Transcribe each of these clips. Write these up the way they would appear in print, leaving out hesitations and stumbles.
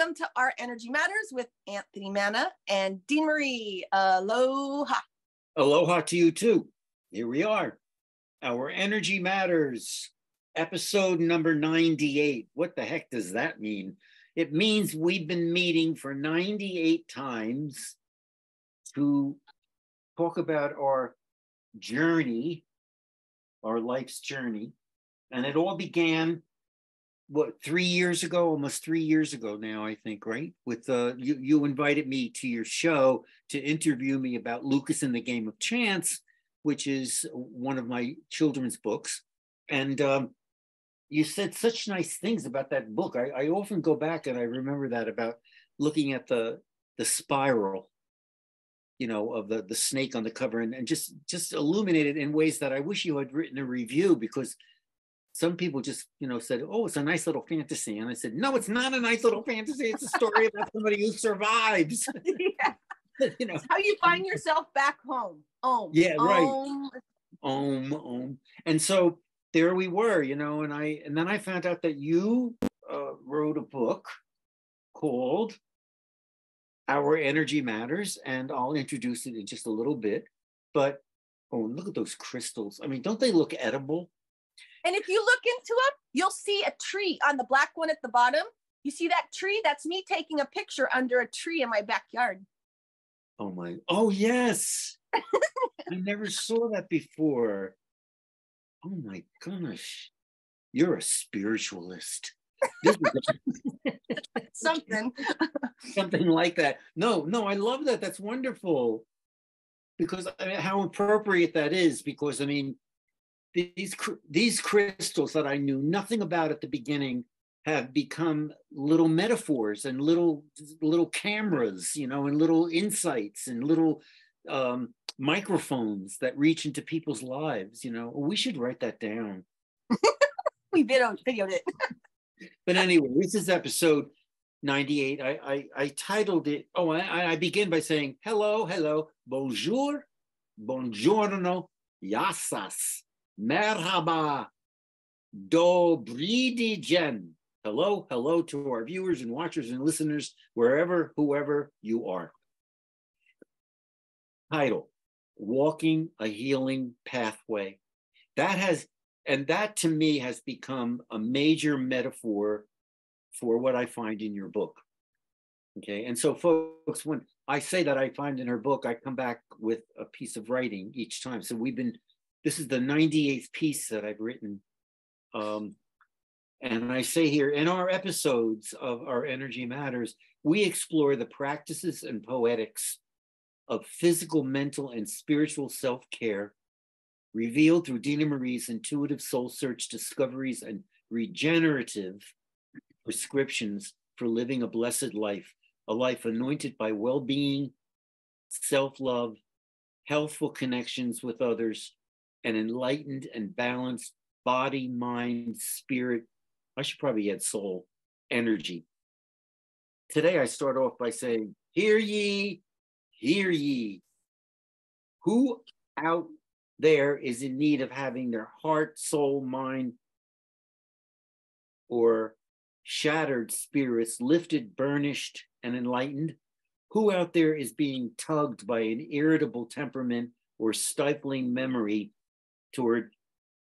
welcome to Our Energy Matters with Anthony Manna and Dena Marie. Aloha. Aloha to you too. Here we are. Our Energy Matters, episode number 98. What the heck does that mean? It means we've been meeting for 98 times to talk about our journey, our life's journey. And it all began, what, 3 years ago, almost 3 years ago now, I think, right? With you invited me to your show to interview me about Loukas and the Game of Chance, which is one of my children's books. And you said such nice things about that book. I often go back and I remember that about looking at the spiral, you know, of the snake on the cover and just illuminated in ways that I wish you had written a review, because some people just, you know, said, oh, it's a nice little fantasy. And I said, no, it's not a nice little fantasy. It's a story about somebody who survives. Yeah. You know, it's how you find yourself back home. Yeah, right. And so there we were, you know, and then I found out that you wrote a book called Our Energy Matters, and I'll introduce it in just a little bit. But, oh, look at those crystals. I mean, don't they look edible? And if you look into them, you'll see a tree on the black one at the bottom. You see that tree? That's me taking a picture under a tree in my backyard. Oh, yes. I never saw that before. Oh my gosh. You're a spiritualist. This is something like that. No, I love that. That's wonderful. Because I mean, how appropriate that is, because I mean, these crystals that I knew nothing about at the beginning have become little metaphors and little cameras, you know, and little insights and little microphones that reach into people's lives. You know, we should write that down. We videoed it. But anyway, this is episode 98. I titled it. Oh, I begin by saying hello, bonjour, buongiorno, yassas, merhaba, dobrý den. Hello to our viewers and watchers and listeners, whoever you are. Title, Walking a Healing Pathway. That to me has become a major metaphor for what I find in your book. Okay, and so folks, when I say that I find in her book, I come back with a piece of writing each time. So this is the 98th piece that I've written. And I say here, in our episodes of Our Energy Matters, we explore the practices and poetics of physical, mental, and spiritual self-care revealed through Dena Marie's intuitive soul search discoveries and regenerative prescriptions for living a blessed life, a life anointed by well-being, self-love, healthful connections with others, an enlightened and balanced body, mind, spirit. I should probably add soul, energy. Today I start off by saying, hear ye, hear ye. Who out there is in need of having their heart, soul, mind, or shattered spirits lifted, burnished, and enlightened? Who out there is being tugged by an irritable temperament or stifling memory toward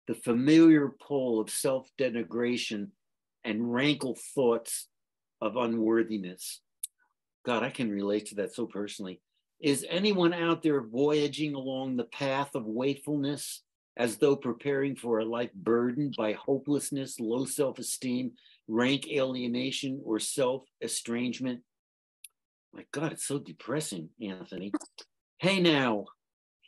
the familiar pull of self-denigration and rankle thoughts of unworthiness? God, I can relate to that so personally. Is anyone out there voyaging along the path of wakefulness as though preparing for a life burdened by hopelessness, low self-esteem, rank alienation, or self-estrangement? My God, it's so depressing, Anthony. Hey now,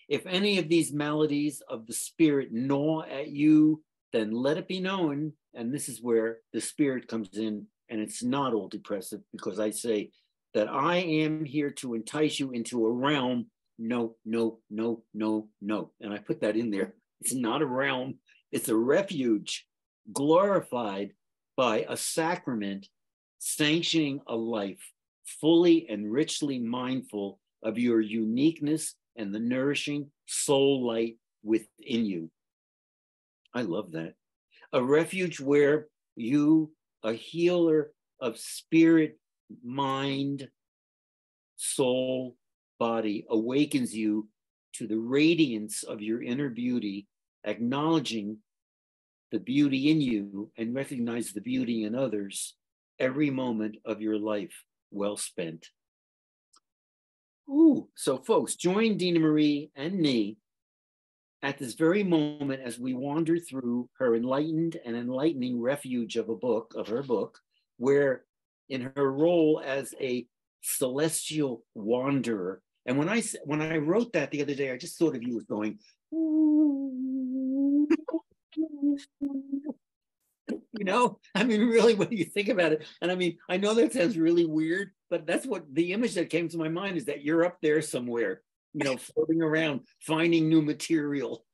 if any of these maladies of the spirit gnaw at you, then let it be known. And this is where the spirit comes in, and it's not all depressive, because I say that I am here to entice you into a realm. No. And I put that in there. It's not a realm. It's a refuge glorified by a sacrament sanctioning a life fully and richly mindful of your uniqueness and the nourishing soul light within you. I love that. A refuge where you, a healer of spirit, mind, soul, body, awakens you to the radiance of your inner beauty, acknowledging the beauty in you and recognize the beauty in others every moment of your life well spent. Ooh, so folks, join Dena Marie and me at this very moment as we wander through her enlightened and enlightening refuge of her book, where in her role as a celestial wanderer. And when I wrote that the other day, I just thought of you as going, you know, I mean, really, when you think about it, and I mean, I know that sounds really weird, but that's what the image that came to my mind is, that you're up there somewhere, you know, floating around, finding new material.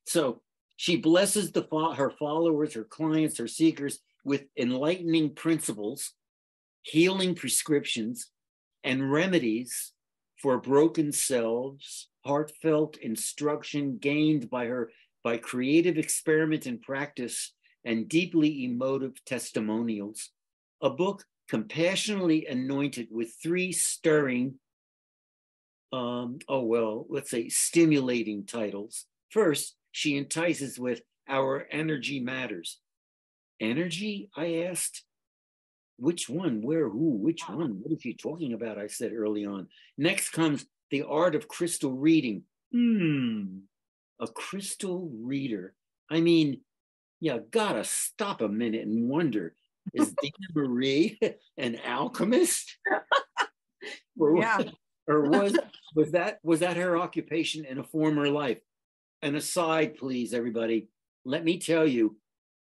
So she blesses her followers, her clients, her seekers with enlightening principles, healing prescriptions, and remedies for broken selves, heartfelt instruction gained by creative experiment and practice, and deeply emotive testimonials. A book compassionately anointed with 3 stirring, let's say stimulating titles. First, she entices with Our Energy Matters. Energy, I asked. Which one? Where? Who? Which one? What is she talking about? I said early on. Next comes The Art of Crystal Reading. A crystal reader. I mean, you gotta stop a minute and wonder, is Dena Marie an alchemist? Yeah. Or was that her occupation in a former life? An aside, please, everybody. Let me tell you,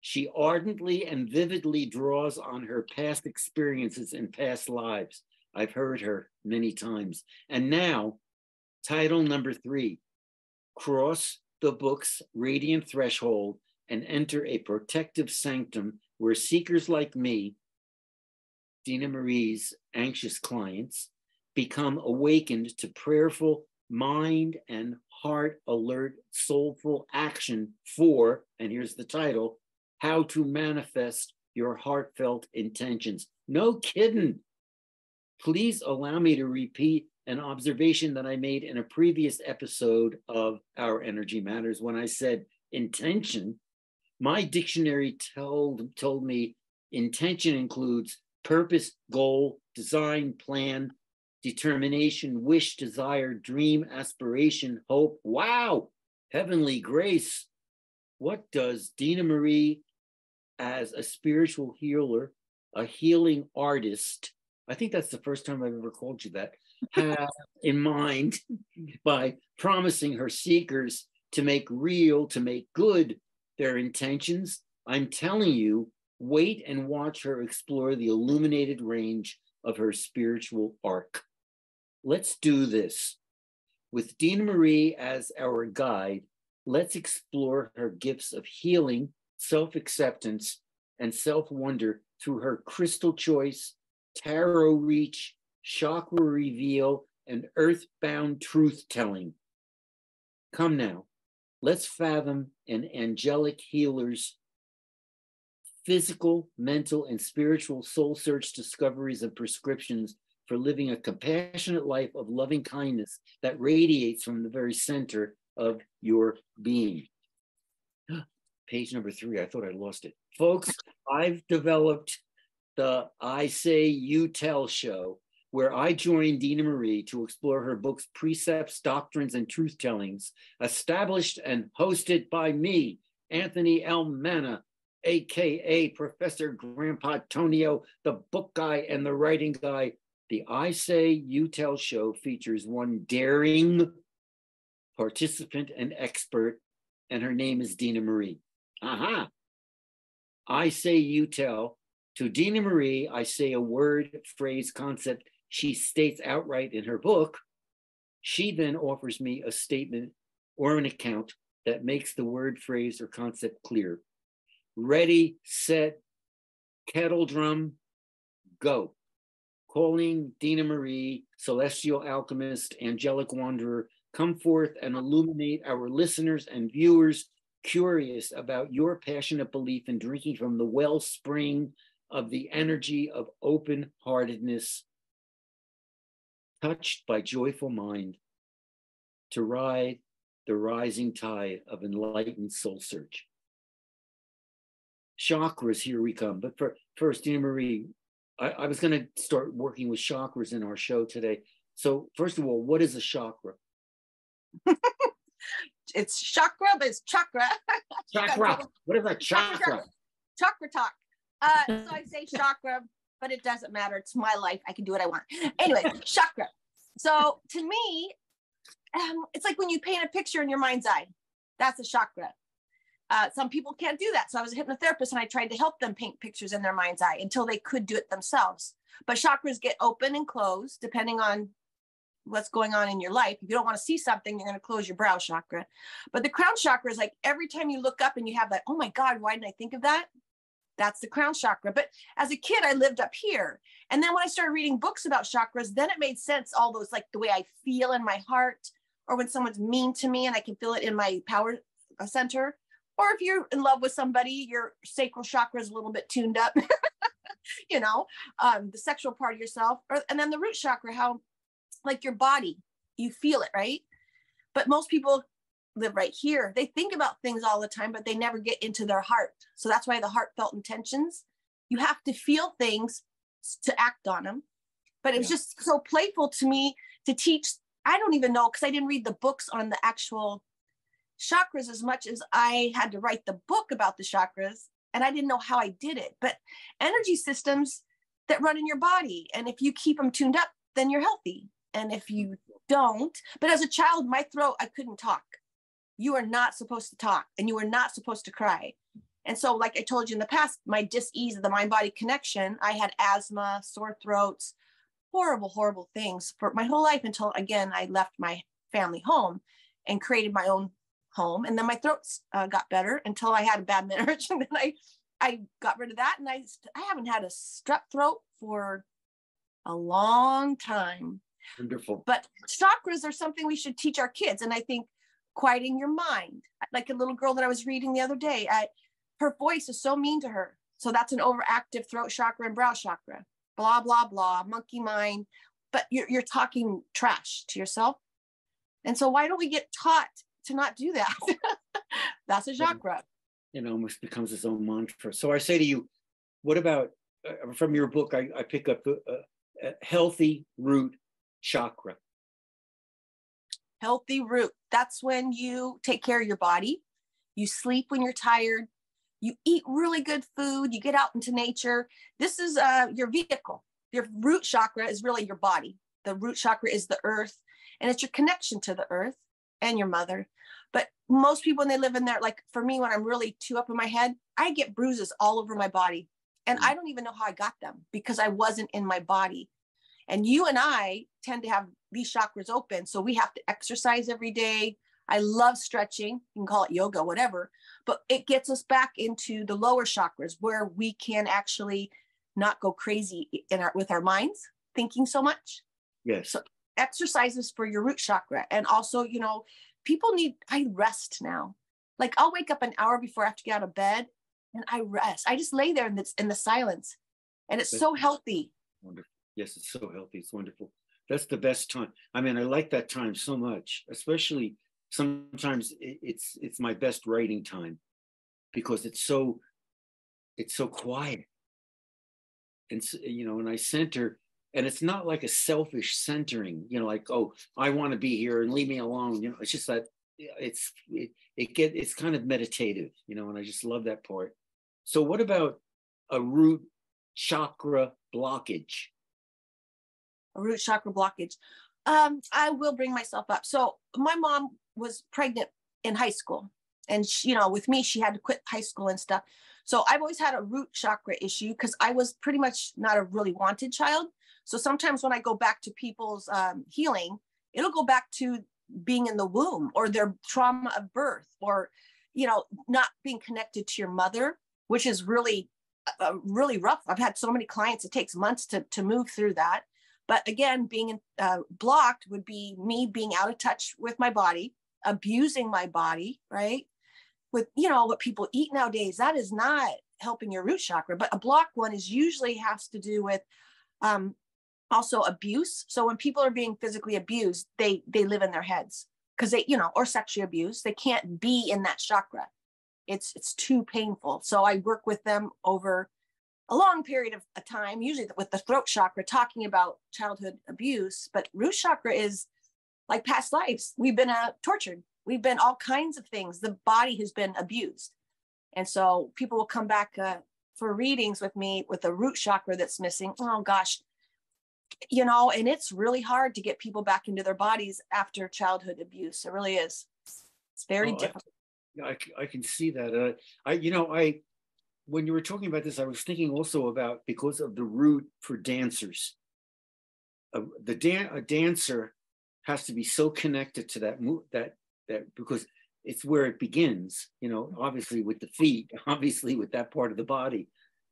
she ardently and vividly draws on her past experiences and past lives. I've heard her many times. And now, title number 3, cross the book's radiant threshold and enter a protective sanctum where seekers like me, Dena Marie's anxious clients, become awakened to prayerful mind and heart alert, soulful action for, and here's the title, How to Manifest Your Heartfelt Intentions. No kidding. Please allow me to repeat an observation that I made in a previous episode of Our Energy Matters when I said intention. My dictionary told me intention includes purpose, goal, design, plan, determination, wish, desire, dream, aspiration, hope. Wow, heavenly grace. What does Dena Marie, as a spiritual healer, a healing artist, I think that's the first time I've ever called you that, have in mind by promising her seekers to make real, to make good their intentions? I'm telling you, wait and watch her explore the illuminated range of her spiritual arc. Let's do this. With Dena Marie as our guide, let's explore her gifts of healing, self-acceptance, and self-wonder through her crystal choice, tarot reach, chakra reveal, and earthbound truth-telling. Come now, let's fathom an angelic healer's physical, mental, and spiritual soul search discoveries and prescriptions for living a compassionate life of loving kindness that radiates from the very center of your being. Page number 3, I thought I lost it. Folks, I've developed the I Say You Tell show, where I join Dena Marie to explore her book's precepts, doctrines, and truth-tellings, established and hosted by me, Anthony L. Manna, aka Professor Grandpa Tonio, the book guy and the writing guy. The I Say You Tell show features one daring participant and expert, and her name is Dena Marie. Aha! I Say You Tell. To Dena Marie, I say a word, phrase, concept she states outright in her book. She then offers me a statement or an account that makes the word, phrase, or concept clear. Ready, set, kettle drum, go. Calling Dena Marie, celestial alchemist, angelic wanderer, come forth and illuminate our listeners and viewers curious about your passionate belief in drinking from the wellspring of the energy of open-heartedness, touched by joyful mind, to ride the rising tide of enlightened soul search. Chakras, here we come. But first, Dena Marie, I was going to start working with chakras in our show today. So first of all, what is a chakra? It's chakra, but it's chakra. Chakra. What is a chakra? Chakra talk. So I say chakra, but it doesn't matter. It's my life. I can do what I want. Anyway, chakra. So to me, it's like when you paint a picture in your mind's eye. That's a chakra. Some people can't do that. So I was a hypnotherapist and I tried to help them paint pictures in their mind's eye until they could do it themselves. But chakras get open and closed depending on what's going on in your life. If you don't want to see something, you're going to close your brow chakra. But the crown chakra is like every time you look up and you have that, oh my God, why didn't I think of that? That's the crown chakra. But as a kid, I lived up here. And then when I started reading books about chakras, then it made sense. All those, like the way I feel in my heart, or when someone's mean to me and I can feel it in my power center. Or if you're in love with somebody, your sacral chakra is a little bit tuned up, you know, the sexual part of yourself. And then the root chakra, how like your body, you feel it, right? But most people live right here. They think about things all the time, but they never get into their heart. So that's why the heartfelt intentions, you have to feel things to act on them. But it was just so playful to me to teach. I don't even know, because I didn't read the books on the actual chakras as much as I had to write the book about the chakras, and I didn't know how I did it. But energy systems that run in your body, and if you keep them tuned up, then you're healthy. And if you don't, but as a child, my throat, I couldn't talk. You are not supposed to talk, and you are not supposed to cry. And so, like I told you in the past, my dis-ease of the mind-body connection, I had asthma, sore throats, horrible, horrible things for my whole life until, again, I left my family home and created my own home. And then my throats got better until I had a bad marriage. And then I got rid of that. And I haven't had a strep throat for a long time. Wonderful. But chakras are something we should teach our kids. And I think quieting your mind, like a little girl that I was reading the other day, her voice is so mean to her. So that's an overactive throat chakra and brow chakra, blah, blah, blah, monkey mind. But you're talking trash to yourself. And so why don't we get taught to not do that? That's a chakra. It almost becomes its own mantra. So I say to you, what about, from your book, I pick up a healthy root chakra. Healthy root. That's when you take care of your body. You sleep when you're tired. You eat really good food. You get out into nature. This is your vehicle. Your root chakra is really your body. The root chakra is the earth, and it's your connection to the earth and your mother. But most people, when they live in there, like for me, when I'm really too up in my head, I get bruises all over my body. And I don't even know how I got them because I wasn't in my body. And you and I tend to have these chakras open. So we have to exercise every day. I love stretching. You can call it yoga, whatever, but it gets us back into the lower chakras where we can actually not go crazy with our minds, thinking so much. Yes. So exercises for your root chakra. And also, you know, I rest now. Like I'll wake up an hour before I have to get out of bed and I rest. I just lay there in the silence, and it's so healthy. Wonderful. Yes, it's so healthy. It's wonderful. That's the best time. I mean, I like that time so much, especially sometimes it's my best writing time because it's so quiet. And, you know, and I center, and it's not like a selfish centering, you know, like, oh, I want to be here and leave me alone. You know, it's just that it's kind of meditative, you know, and I just love that part. So what about a root chakra blockage? A root chakra blockage. I will bring myself up. So my mom was pregnant in high school, and she, you know, with me, she had to quit high school and stuff. So I've always had a root chakra issue because I was pretty much not a really wanted child. So sometimes when I go back to people's healing, it'll go back to being in the womb or their trauma of birth, or, you know, not being connected to your mother, which is really, really rough. I've had so many clients, it takes months to move through that. But again, being blocked would be me being out of touch with my body, abusing my body, right? With, you know, what people eat nowadays, that is not helping your root chakra. But a blocked one is usually has to do with also abuse. So when people are being physically abused, they live in their heads because they, or sexually abused, they can't be in that chakra. It's too painful. So I work with them over a long period of a time, usually with the throat chakra, talking about childhood abuse. But root chakra is like past lives. We've been tortured. We've been all kinds of things. The body has been abused. And so people will come back for readings with me with a root chakra that's missing. Oh gosh, and it's really hard to get people back into their bodies after childhood abuse. It really is. It's very difficult. I can see that. When you were talking about this, I was thinking also about, because of the root for dancers, a dancer has to be so connected to that because it's where it begins, obviously with the feet, obviously with that part of the body,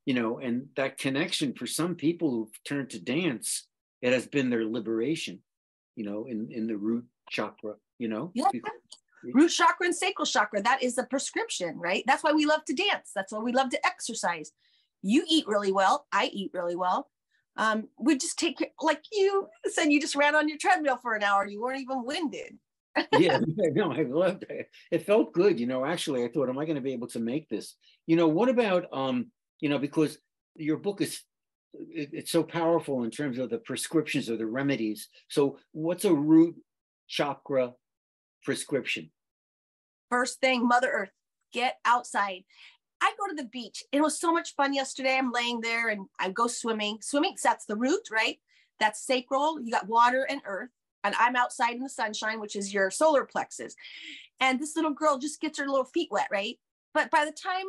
and that connection for some people who've turned to dance, it has been their liberation, in the root chakra, Yeah. Root chakra and sacral chakra, that is the prescription, right? That's why we love to dance. That's why we love to exercise. You eat really well. I eat really well. We just take, like you said, you just ran on your treadmill for an hour. You weren't even winded. Yeah, no, I loved it. It felt good. Actually, I thought, am I going to be able to make this? What about, because your book it's so powerful in terms of the prescriptions or the remedies. So what's a root chakra prescription? First thing, Mother Earth, get outside. I go to the beach. It was so much fun yesterday. I'm laying there and I go swimming. Swimming, that's the root, right? That's sacral. You got water and earth. And I'm outside in the sunshine, which is your solar plexus. And this little girl just gets her little feet wet, right? But by the time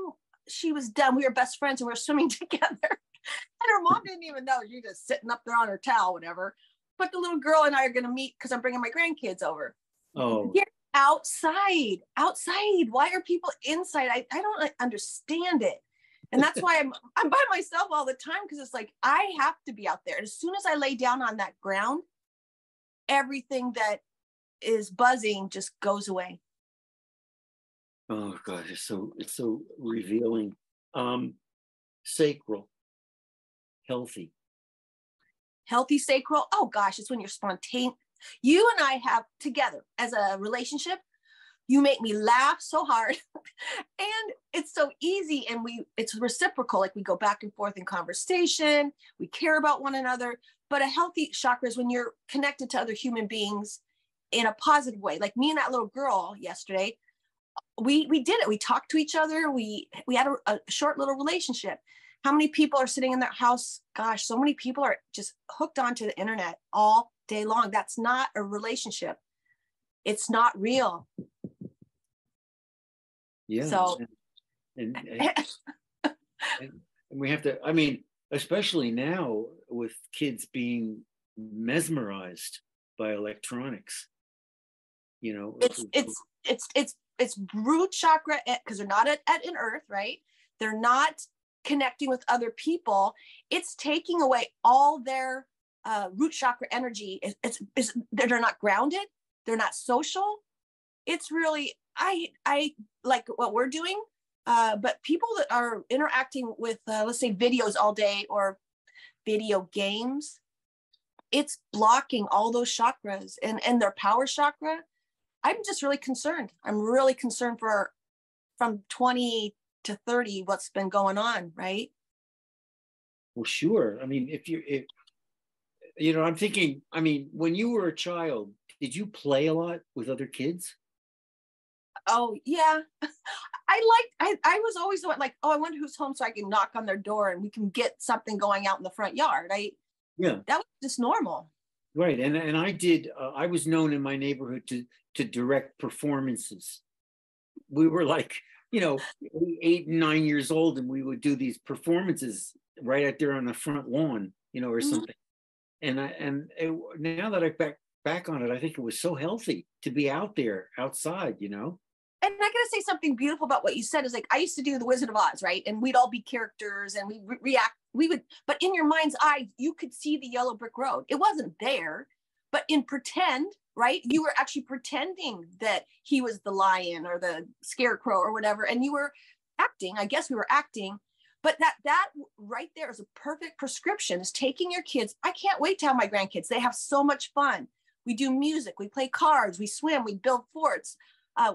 she was done, we were best friends and we were swimming together. And her mom didn't even know. She was just sitting up there on her towel, whatever. But the little girl and I are going to meet because I'm bringing my grandkids over. Oh. Get outside. Why are people inside? I don't understand it. And that's why I'm by myself all the time, because it's like I have to be out there. And as soon as I lay down on that ground, everything that is buzzing just goes away. Oh God, it's so revealing. Sacral, healthy sacral. Oh gosh, it's when you're spontaneous. You and I have together as a relationship, you make me laugh so hard and it's so easy, and it's reciprocal. Like we go back and forth in conversation, we care about one another. But a healthy chakra is when you're connected to other human beings in a positive way. Like me and that little girl yesterday, we did it. We talked to each other. We had a short little relationship. How many people are sitting in their house? Gosh, so many people are just hooked onto the internet all day long. That's not a relationship. It's not real. Yeah. So, and we have to, especially now with kids being mesmerized by electronics, it's root chakra, because they're not in earth, right? They're not connecting with other people. It's taking away all their root chakra energy. They're not grounded. They're not social. It's really, I like what we're doing, but people that are interacting with, let's say, videos all day or video games, it's blocking all those chakras and their power chakra. I'm just really concerned. I'm really concerned for from 20 to 30, what's been going on, right? Well, sure. I'm thinking, when you were a child, did you play a lot with other kids? Oh yeah. I was always the one like, oh, I wonder who's home so I can knock on their door and we can get something going out in the front yard. That was just normal. Right. And I did, I was known in my neighborhood to direct performances. We were like, 8 and 9 years old, and we would do these performances right out there on the front lawn, or something. And now that I back on it, I think it was so healthy to be out there, outside, And I gotta say something beautiful about what you said is like, I used to do the Wizard of Oz, right? And we'd all be characters and we react. But in your mind's eye, you could see the yellow brick road. It wasn't there, but in pretend, right? You were actually pretending that he was the lion or the scarecrow or whatever. And you were acting, I guess we were acting, But that right there is a perfect prescription, is taking your kids. I can't wait to have my grandkids. They have so much fun. We do music, we play cards, we swim, we build forts.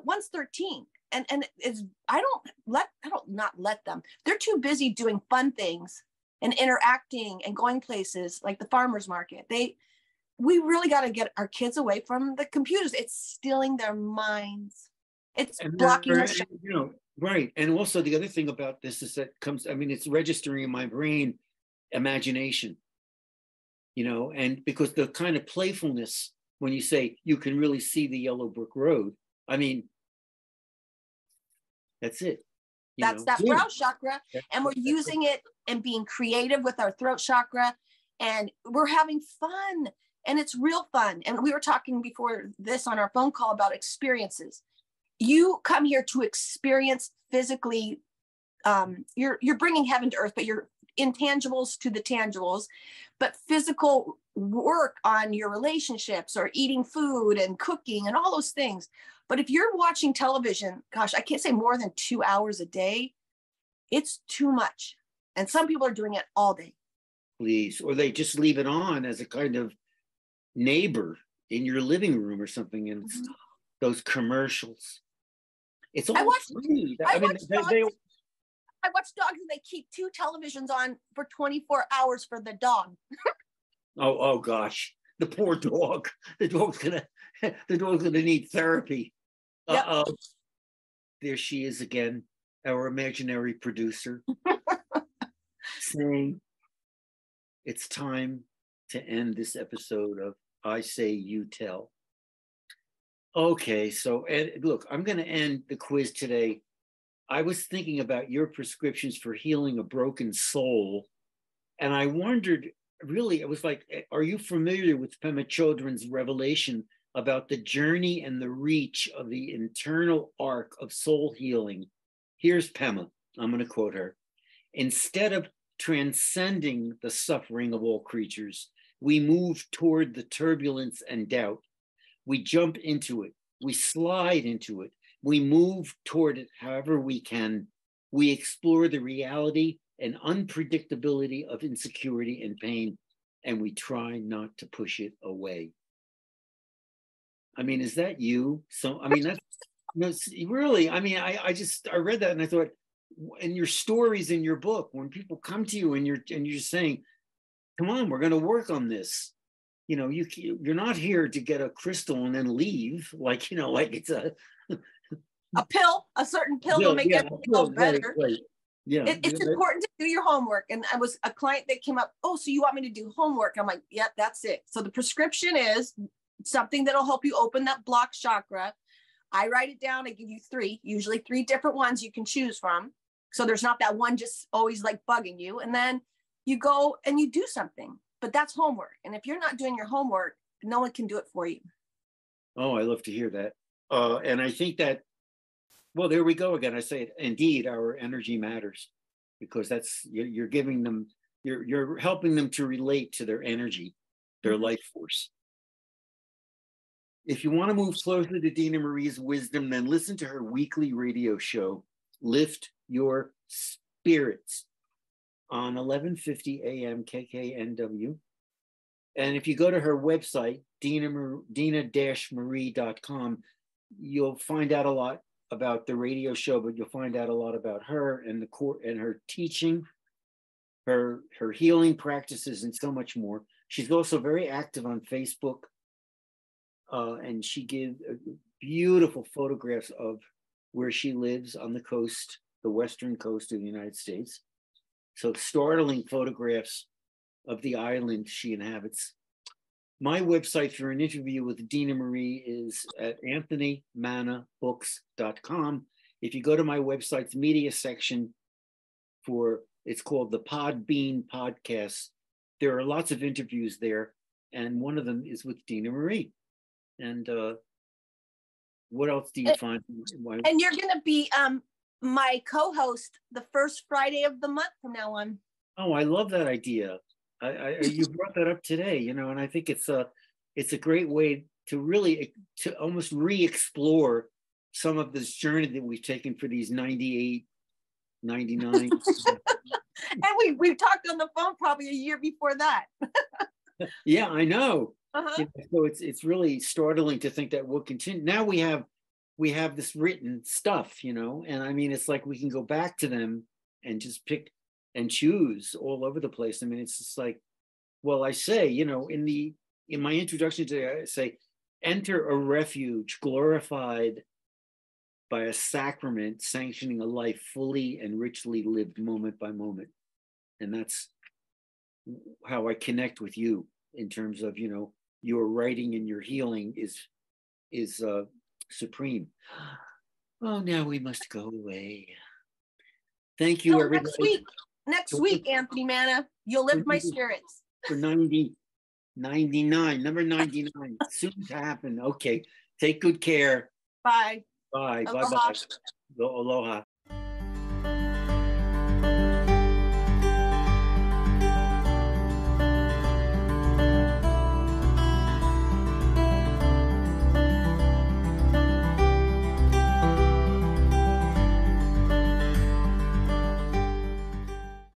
One's 13. And it's, I don't not let them. They're too busy doing fun things and interacting and going places like the farmer's market. We really got to get our kids away from the computers. It's stealing their minds. It's blocking their, you know, right. And also the other thing about this is that it's registering in my brain imagination, you know, and because the kind of playfulness when you say you can really see the yellow brick road, I mean, that's it. That's that brow chakra. And we're using it and being creative with our throat chakra. And we're having fun. And it's real fun. And we were talking before this on our phone call about experiences. You come here to experience physically. You're bringing heaven to earth, but you're intangibles to the tangibles. But physical work on your relationships or eating food and cooking and all those things. But if you're watching television, gosh, I can't say more than 2 hours a day, it's too much. And some people are doing it all day. Please, or they just leave it on as a kind of neighbor in your living room or something. And those commercials. It's all free. I watch dogs and they keep 2 televisions on for 24 hours for the dog. Oh gosh, the poor dog. The dog's gonna need therapy. Yep. There she is again, our imaginary producer, saying it's time to end this episode of I Say You Tell. Okay, so look, I'm going to end the quiz today. I was thinking about your prescriptions for healing a broken soul, and I wondered, really, it was like, are you familiar with Pema Chodron's revelation about the journey and the reach of the internal arc of soul healing? Here's Pema. I'm going to quote her. Instead of transcending the suffering of all creatures, we move toward the turbulence and doubt. We jump into it. We slide into it. We move toward it however we can. We explore the reality and unpredictability of insecurity and pain, and we try not to push it away. I mean, is that you? So, I mean, that's really, I mean, I read that and I thought, in your stories in your book, when people come to you and you're saying, come on, we're going to work on this. You know, you're not here to get a crystal and then leave, like, you know, like it's a pill, a certain pill will make everything go better. Right. Yeah, it's important to do your homework. And I was a client that came up, oh, so you want me to do homework? I'm like, yep, that's it. So the prescription is something that'll help you open that block chakra. I write it down. I give you 3, usually 3 different ones you can choose from. So there's not that one just always like bugging you. And then you go and you do something, but that's homework. And if you're not doing your homework, no one can do it for you. Oh, I love to hear that. And I think that, well, there we go again. I say it, indeed, our energy matters, because that's, you're giving them, you're helping them to relate to their energy, their life force. If you want to move closer to Dena Marie's wisdom, then listen to her weekly radio show, Lift Your Spirits, on 1150 AM KKNW. And if you go to her website, dena-marie.com, you'll find out a lot about the radio show, but you'll find out a lot about her and the core and her teaching, her healing practices, and so much more. She's also very active on Facebook, and she gives beautiful photographs of where she lives on the coast, the western coast of the United States. So startling photographs of the island she inhabits. My website for an interview with Dena Marie is at anthonymannabooks.com. If you go to my website's media section it's called the Podbean Podcast, there are lots of interviews there, and one of them is with Dena Marie. And what else do you find? And you're going to be my co-host the first Friday of the month from now on. Oh, I love that idea. You brought that up today, you know, and I think it's a great way to really to almost re-explore some of this journey that we've taken for these 98, 99 And we talked on the phone probably a year before that. Yeah, I know. Uh-huh. So it's really startling to think that we'll continue. Now we have this written stuff, and I mean, it's like we can go back to them and just pick and choose all over the place. I mean, it's just like, well, I say, in my introduction today, I say, enter a refuge glorified by a sacrament sanctioning a life fully and richly lived moment by moment. And that's how I connect with you in terms of, your writing and your healing is supreme. Oh, now we must go away. Thank you, everybody. Next week, Anthony Manna, you'll lift my spirits. For 99, number 99, soon to happen. Okay, take good care. Bye. Bye. Aloha. Bye-bye. Aloha.